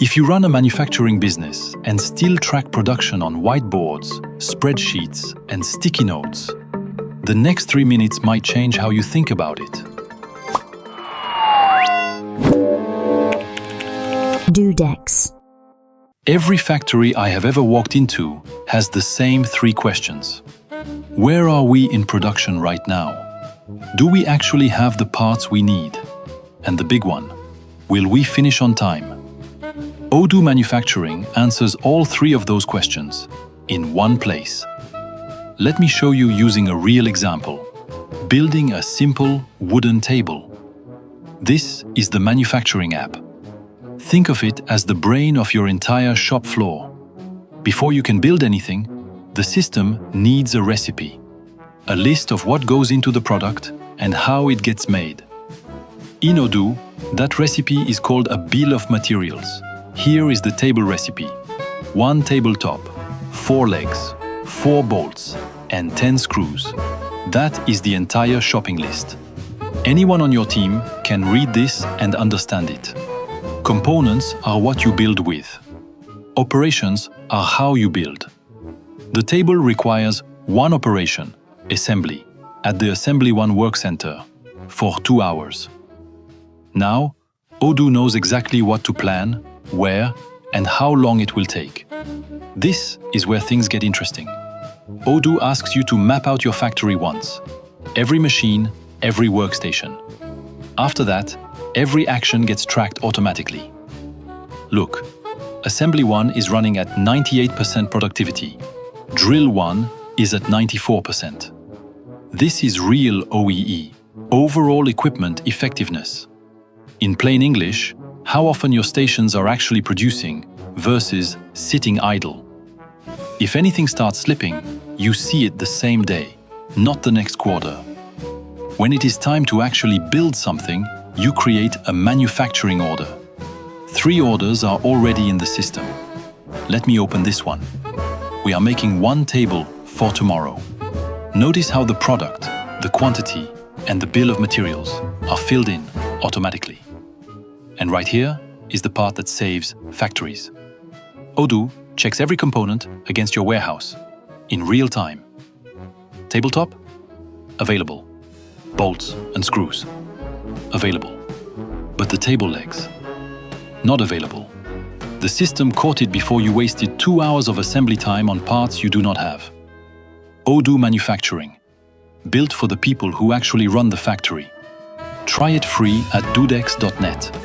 If you run a manufacturing business and still track production on whiteboards, spreadsheets, and sticky notes, the next 3 minutes might change how you think about it. Odoo decks. Every factory I have ever walked into has the same 3 questions. Where are we in production right now? Do we actually have the parts we need? And the big one, will we finish on time? Odoo Manufacturing answers all 3 of those questions in one place. Let me show you using a real example. Building a simple wooden table. This is the manufacturing app. Think of it as the brain of your entire shop floor. Before you can build anything, the system needs a recipe, a list of what goes into the product and how it gets made. In Odoo, that recipe is called a bill of materials. Here is the table recipe. 1 tabletop, 4 legs, 4 bolts, and 10 screws. That is the entire shopping list. Anyone on your team can read this and understand it. Components are what you build with. Operations are how you build. The table requires one operation, assembly, at the Assembly 1 Work Center for 2 hours. Now, Odoo knows exactly what to plan, where, and how long it will take. This is where things get interesting. Odoo asks you to map out your factory once. Every machine, every workstation. After that, every action gets tracked automatically. Look, Assembly 1 is running at 98% productivity. Drill 1 is at 94%. This is real OEE, overall equipment effectiveness. In plain English, how often your stations are actually producing versus sitting idle. If anything starts slipping, you see it the same day, not the next quarter. When it is time to actually build something, you create a manufacturing order. 3 orders are already in the system. Let me open this one. We are making 1 table for tomorrow. Notice how the product, the quantity, and the bill of materials are filled in automatically. And right here is the part that saves factories. Odoo checks every component against your warehouse in real time. Tabletop? Available. Bolts and screws? Available. But the table legs? Not available. The system caught it before you wasted 2 hours of assembly time on parts you do not have. Odoo Manufacturing, built for the people who actually run the factory. Try it free at doodex.net.